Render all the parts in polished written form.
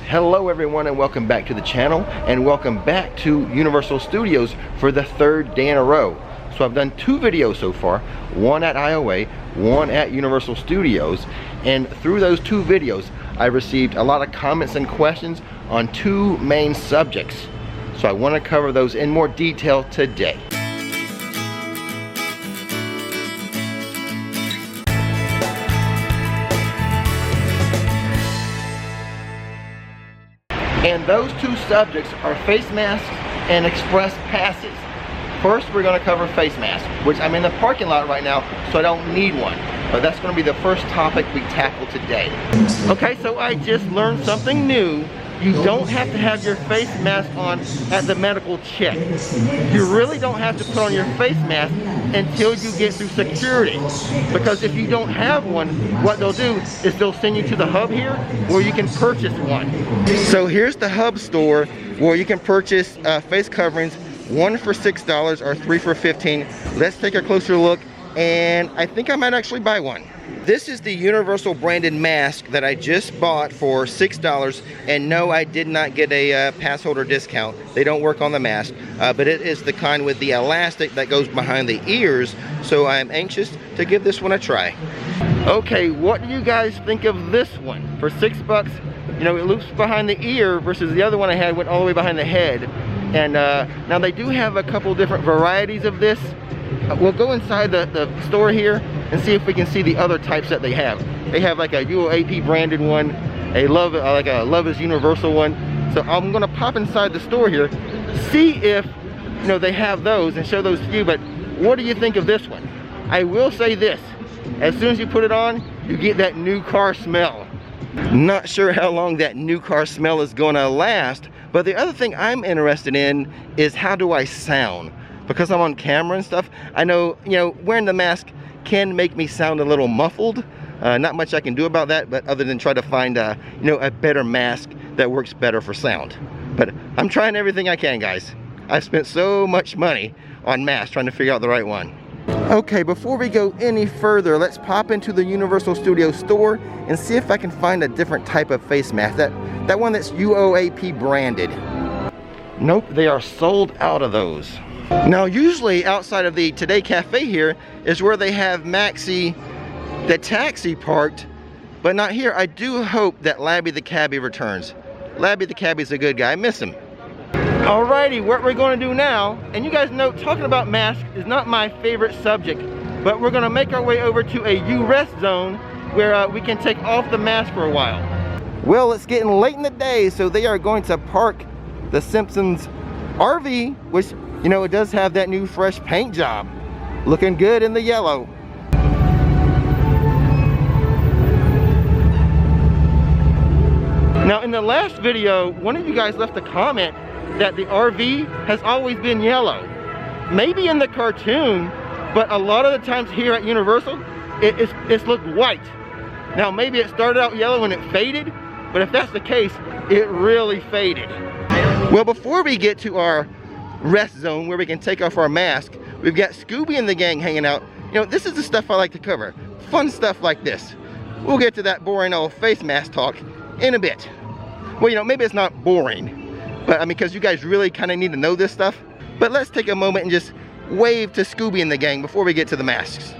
Hello everyone and welcome back to the channel and welcome back to Universal Studios for the third day in a row. So I've done two videos so far, one at IOA, one at Universal Studios, and through those two videos I received a lot of comments and questions on two main subjects. So I want to cover those in more detail today. And those two subjects are face masks and express passes. First, we're going to cover face masks, which I'm in the parking lot right now, so I don't need one. But that's going to be the first topic we tackle today. Okay, so I just learned something new. You don't have to have your face mask on at the medical check. You really don't have to put on your face mask until you get through security. Because if you don't have one, what they'll do is they'll send you to the hub here where you can purchase one. So here's the hub store where you can purchase face coverings, one for $6 or three for $15. Let's take a closer look, and I think I might actually buy one. This is the Universal branded mask that I just bought for $6, and no, I did not get a pass holder discount. They don't work on the mask, but it is the kind with the elastic that goes behind the ears, so I'm anxious to give this one a try. Okay, what do you guys think of this one? For $6, you know, it loops behind the ear versus the other one I had went all the way behind the head. And now they do have a couple different varieties of this. We'll go inside the store here and see if we can see the other types that they have. They have like a UOAP branded one, like a Love is Universal one. So I'm gonna pop inside the store here, see if they have those and show those to you. But what do you think of this one? I will say this, as soon as you put it on, you get that new car smell. Not sure how long that new car smell is gonna last, but the other thing I'm interested in is how do I sound? Because I'm on camera and stuff, I know, wearing the mask can make me sound a little muffled. Not much I can do about that, but other than try to find a better mask that works better for sound. But I'm trying everything I can, guys. I've spent so much money on masks trying to figure out the right one. Okay, before we go any further, let's pop into the Universal Studios store and see if I can find a different type of face mask. That one that's UOAP branded. Nope, they are sold out of those. Now usually outside of the Today Cafe here is where they have Maxie the taxi parked, but not here. I do hope that Labby the cabbie returns. Labby the cabbie's a good guy, I miss him. Alrighty, what we're going to do now, and you guys know talking about masks is not my favorite subject, but we're going to make our way over to a U-Rest zone where we can take off the mask for a while. Well, it's getting late in the day, so they are going to park the Simpsons RV, which, it does have that new fresh paint job. Looking good in the yellow. Now, in the last video, one of you guys left a comment that the RV has always been yellow. Maybe in the cartoon, but a lot of the times here at Universal, it's looked white. Now, maybe it started out yellow and it faded, but if that's the case, it really faded. Well, before we get to our rest zone where we can take off our mask, we've got Scooby and the gang hanging out. This is the stuff I like to cover. Fun stuff like this. We'll get to that boring old face mask talk in a bit. Well, maybe it's not boring, but because you guys really kind of need to know this stuff. But let's take a moment and just wave to Scooby and the gang before we get to the masks.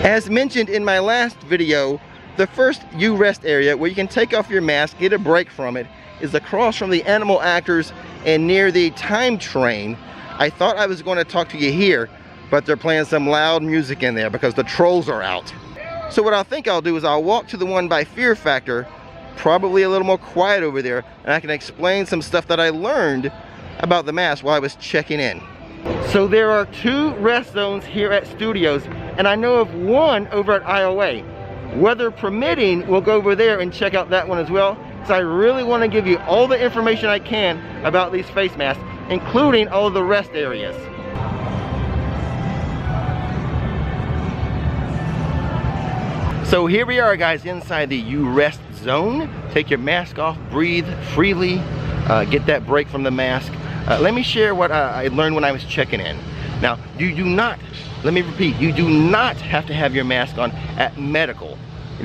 As mentioned in my last video, the first U-Rest area where you can take off your mask, get a break from it, is across from the animal actors and near the time train. I thought I was going to talk to you here, but they're playing some loud music in there because the trolls are out. So what I think I'll do is I'll walk to the one by Fear Factor, probably a little more quiet over there, and I can explain some stuff that I learned about the mask while I was checking in. So there are two rest zones here at Studios, and I know of one over at IOA. Weather permitting, we'll go over there and check out that one as well. So I really want to give you all the information I can about these face masks, including all of the rest areas. So here we are, guys, inside the U-Rest zone. Take your mask off, breathe freely, get that break from the mask. Let me share what I learned when I was checking in. Now, you do not, let me repeat, you do not have to have your mask on at medical.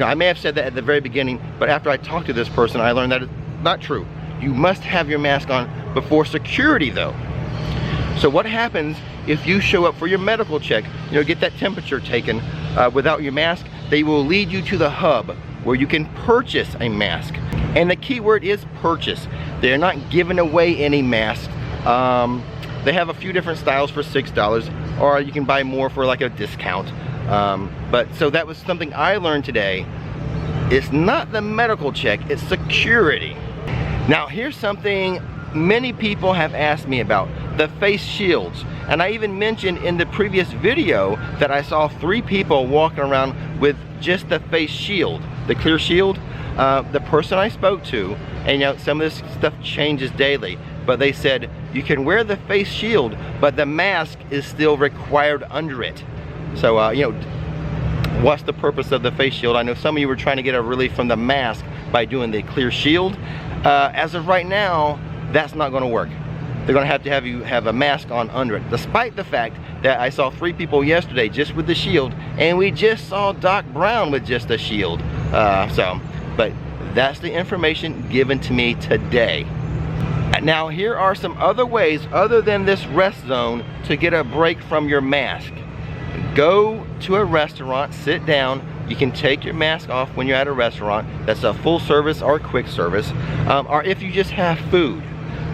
I may have said that at the very beginning, but after I talked to this person, I learned that it's not true. You must have your mask on before security though. So what happens if you show up for your medical check, get that temperature taken without your mask? They will lead you to the hub where you can purchase a mask. And the key word is purchase. They're not giving away any masks. They have a few different styles for $6, or you can buy more for like a discount. But so that was something I learned today. It's not the medical check, it's security. Now here's something many people have asked me about, the face shields. And I even mentioned in the previous video that I saw 3 people walking around with just the face shield, the clear shield. The person I spoke to, and some of this stuff changes daily, but they said you can wear the face shield, but the mask is still required under it. So what's the purpose of the face shield? I know some of you were trying to get a relief from the mask by doing the clear shield. As of right now, that's not going to work. They're going to have you have a mask on under it, despite the fact that I saw 3 people yesterday just with the shield, and we just saw Doc Brown with just a shield. But that's the information given to me today. Now here are some other ways other than this rest zone to get a break from your mask. Go to a restaurant, sit down. You can take your mask off when you're at a restaurant. That's a full service or quick service, or if you just have food.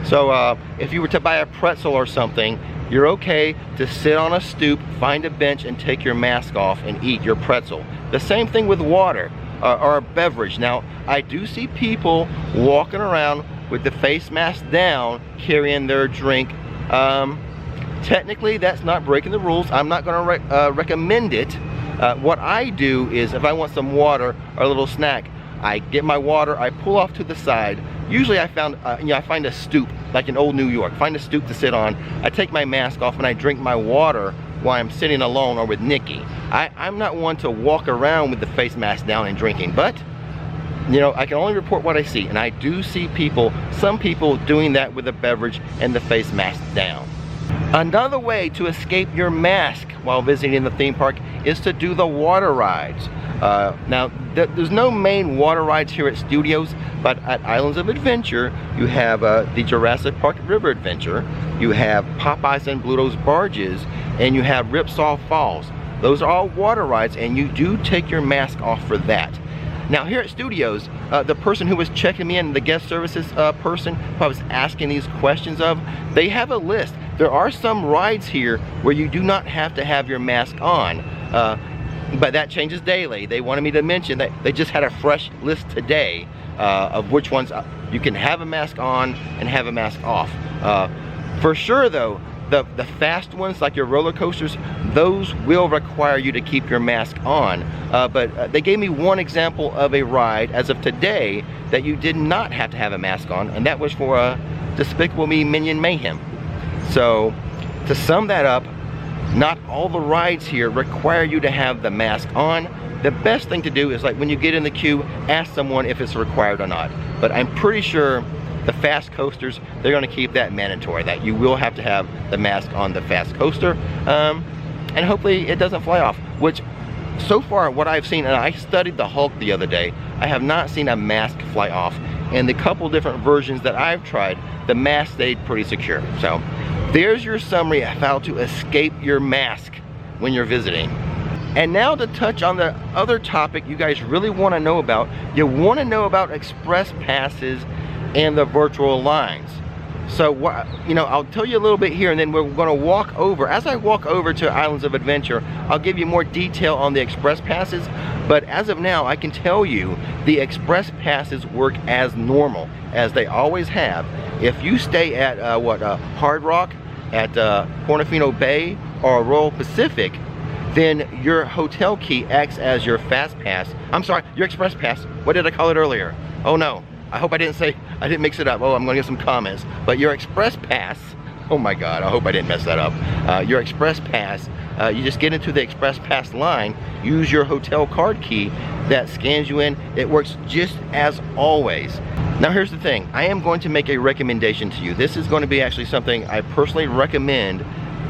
So if you were to buy a pretzel or something, you're okay to sit on a stoop, find a bench, and take your mask off and eat your pretzel. The same thing with water or a beverage. Now, I do see people walking around with the face mask down, carrying their drink. Technically, that's not breaking the rules. I'm not going to recommend it. What I do is, if I want some water or a little snack, I get my water, I pull off to the side. Usually I find a stoop, like in old New York, find a stoop to sit on. I take my mask off and I drink my water while I'm sitting alone or with Nikki. I'm not one to walk around with the face mask down and drinking, but I can only report what I see, and I do see some people doing that with a beverage and the face mask down. Another way to escape your mask while visiting the theme park is to do the water rides. Now, there's no main water rides here at Studios, but at Islands of Adventure, you have the Jurassic Park River Adventure, you have Popeyes and Bluto's Barges, and you have Ripsaw Falls. Those are all water rides, and you do take your mask off for that. Now here at Studios, the person who was checking me in, the guest services person who I was asking these questions of, they have a list. There are some rides here where you do not have to have your mask on, but that changes daily. They wanted me to mention that they just had a fresh list today of which ones you can have a mask on and have a mask off. For sure though, the fast ones like your roller coasters, those will require you to keep your mask on. But they gave me one example of a ride as of today that you did not have to have a mask on, and that was for Despicable Me Minion Mayhem. So to sum that up, not all the rides here require you to have the mask on. The best thing to do is, like when you get in the queue, ask someone if it's required or not. But I'm pretty sure the fast coasters, they're going to keep that mandatory, that you will have to have the mask on the fast coaster, and hopefully it doesn't fly off, which so far what I've seen, and I studied the Hulk the other day, I have not seen a mask fly off, and the couple different versions that I've tried, the mask stayed pretty secure. So there's your summary of how to escape your mask when you're visiting. And now to touch on the other topic you guys really want to know about, you want to know about express passes and the virtual lines. So I'll tell you a little bit here, and then we're going to walk over. As I walk over to Islands of Adventure, I'll give you more detail on the express passes, but as of now I can tell you the express passes work as normal, as they always have. If you stay at Hard Rock, at Portofino Bay, or Royal Pacific, then your hotel key acts as your fast pass. I'm sorry, your express pass. What did I call it earlier? Oh no, I hope I didn't mix it up. Oh, I'm gonna get some comments. But your express pass, oh my God, I hope I didn't mess that up. Your express pass, you just get into the express pass line, use your hotel card key that scans you in. It works just as always. Now here's the thing, I am going to make a recommendation to you. This is going to be actually something I personally recommend.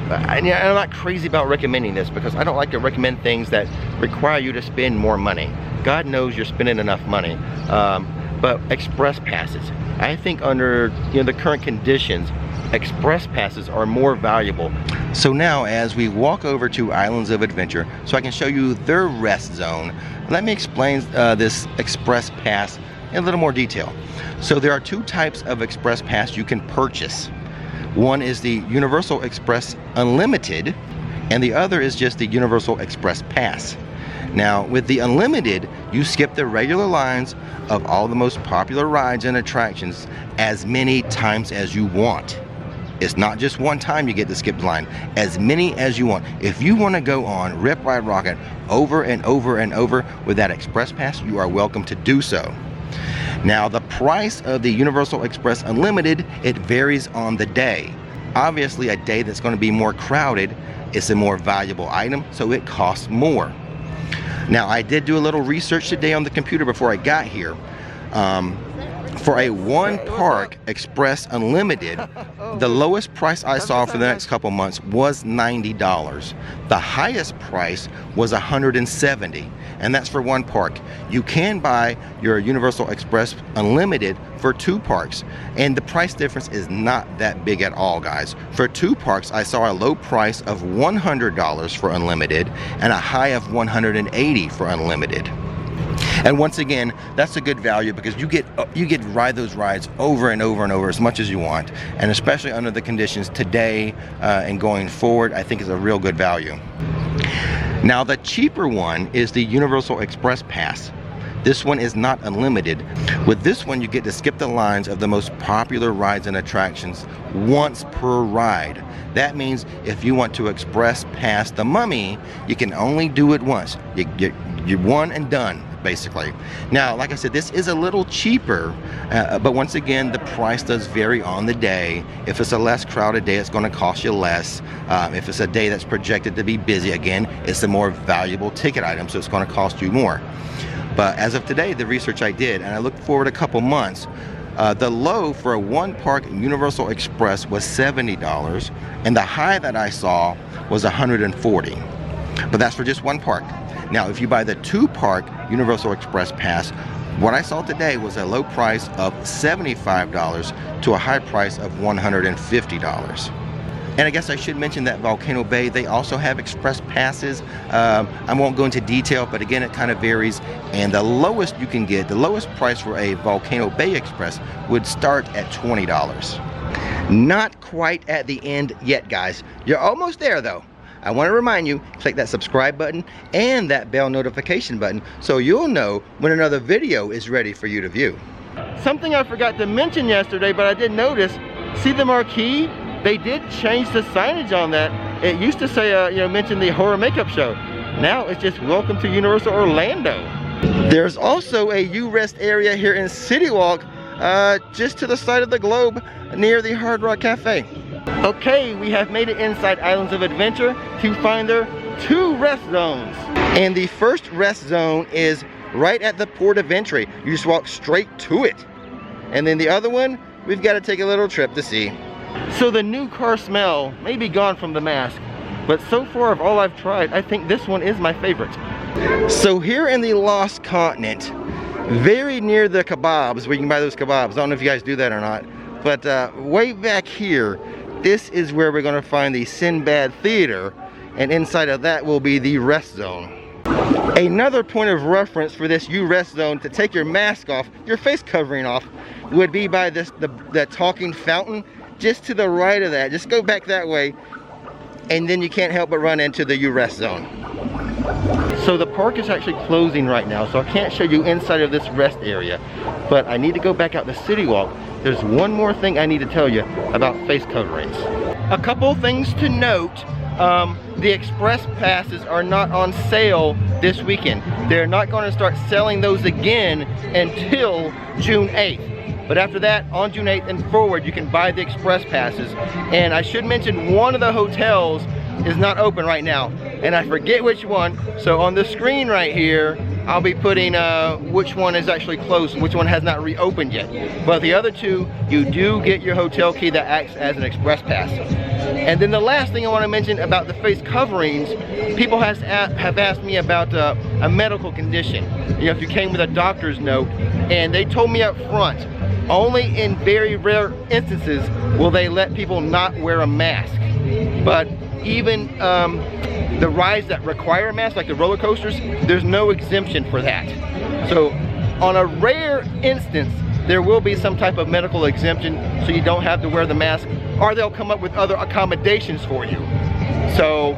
I'm not crazy about recommending this because I don't like to recommend things that require you to spend more money. God knows you're spending enough money. but express passes. I think under the current conditions, express passes are more valuable. So now as we walk over to Islands of Adventure, so I can show you their rest zone, let me explain this express pass in a little more detail. So there are two types of express pass you can purchase. One is the Universal Express Unlimited, and the other is just the Universal Express Pass. Now with the Unlimited, you skip the regular lines of all the most popular rides and attractions as many times as you want. It's not just one time you get to skip the line, as many as you want. If you want to go on Rip Ride Rocket over and over and over with that Express Pass, you are welcome to do so. Now the price of the Universal Express Unlimited, it varies on the day. Obviously a day that's going to be more crowded, it's a more valuable item, so it costs more. Now I did do a little research today on the computer before I got here. For a one park Express Unlimited, the lowest price I saw for the next couple months was $90. The highest price was $170, and that's for one park. You can buy your Universal Express Unlimited for two parks, and the price difference is not that big at all, guys. For two parks, I saw a low price of $100 for Unlimited and a high of $180 for Unlimited. And once again, that's a good value because you get to ride those rides over and over and over as much as you want, and especially under the conditions today and going forward, I think is a real good value. Now the cheaper one is the Universal Express Pass. This one is not unlimited. With this one, you get to skip the lines of the most popular rides and attractions once per ride. That means if you want to express pass the Mummy, you can only do it once. You're one and done, basically. Now, like I said, this is a little cheaper, but once again, the price does vary on the day. If it's a less crowded day, it's going to cost you less. If it's a day that's projected to be busy, again, it's a more valuable ticket item, so it's going to cost you more. But as of today, the research I did, and I looked forward a couple months, the low for a one park Universal Express was $70, and the high that I saw was $140. But that's for just one park. Now, if you buy the two park Universal Express Pass, what I saw today was a low price of $75 to a high price of $150. And I guess I should mention that Volcano Bay, they also have express passes. I won't go into detail, but again, it kind of varies. And the lowest you can get, the lowest price for a Volcano Bay Express would start at $20. Not quite at the end yet, guys. You're almost there though. I want to remind you, click that subscribe button and that bell notification button so you'll know when another video is ready for you to view. Something I forgot to mention yesterday, but I did notice, see the marquee? They did change the signage on that. It used to say, mention the horror makeup show. Now it's just welcome to Universal Orlando. There's also a U-Rest area here in City Walk, just to the side of the globe near the Hard Rock Cafe. Okay, we have made it inside Islands of Adventure to find their two rest zones. And the first rest zone is right at the port of entry. You just walk straight to it. And then the other one, we've got to take a little trip to see. So the new car smell may be gone from the mask, but so far of all I've tried, I think this one is my favorite. So here in the Lost Continent, very near the kebabs, where you can buy those kebabs. I don't know if you guys do that or not, but way back here, this is where we're going to find the Sinbad Theater, and inside of that will be the rest zone. Another point of reference for this U-Rest zone to take your mask off, your face covering off, would be by the talking fountain. Just to the right of that, just go back that way, and then you can't help but run into the U-Rest zone. So the park is actually closing right now, so I can't show you inside of this rest area, but I need to go back out the City Walk. There's one more thing I need to tell you about face coverings. A couple things to note. The express passes are not on sale this weekend. They're not going to start selling those again until June 8th. But after that, on June 8th and forward, you can buy the express passes. And I should mention one of the hotels is not open right now, and I forget which one. So on the screen right here, I'll be putting which one is actually closed and which one has not reopened yet. But the other two, you do get your hotel key that acts as an express pass. And then the last thing I want to mention about the face coverings, people have asked me about a medical condition. You know, if you came with a doctor's note, and they told me up front, only in very rare instances will they let people not wear a mask. But even the rides that require a mask, like the roller coasters, there's no exemption for that. So on a rare instance, there will be some type of medical exemption, so you don't have to wear the mask, or they'll come up with other accommodations for you. So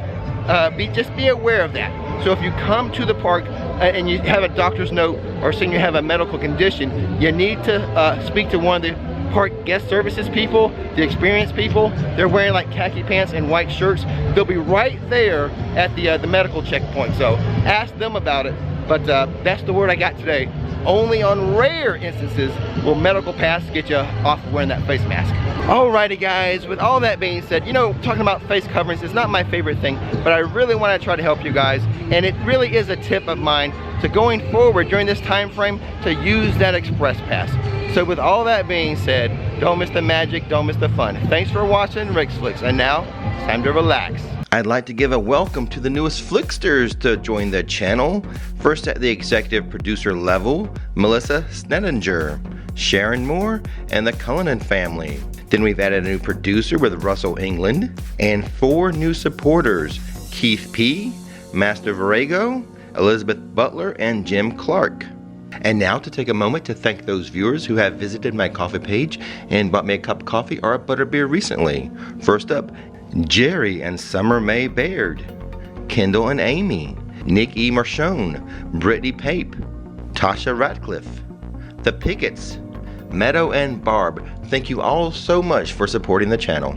just be aware of that. So if you come to the park and you have a doctor's note or saying you have a medical condition, you need to speak to one of the park guest services people, the experienced people. They're wearing like khaki pants and white shirts. They'll be right there at the medical checkpoint. So ask them about it. But that's the word I got today. Only on rare instances will medical pass get you off of wearing that face mask. Alrighty guys, with all that being said, you know, talking about face coverings is not my favorite thing, but I really want to try to help you guys, and it really is a tip of mine to going forward during this time frame to use that express pass. So with all that being said, don't miss the magic, don't miss the fun. Thanks for watching Rix Flicks, and now it's time to relax. I'd like to give a welcome to the newest Flicksters to join the channel. First at the executive producer level, Melissa Snedinger, Sharon Moore, and the Cullinan family. Then we've added a new producer with Russell England, and 4 new supporters, Keith P., Master Varego, Elizabeth Butler, and Jim Clark. And now to take a moment to thank those viewers who have visited my coffee page and bought me a cup of coffee or a butterbeer recently. First up, Jerry and Summer May Baird, Kendall and Amy, Nick E. Marchone, Brittany Pape, Tasha Ratcliffe, The Pickets, Meadow and Barb. Thank you all so much for supporting the channel.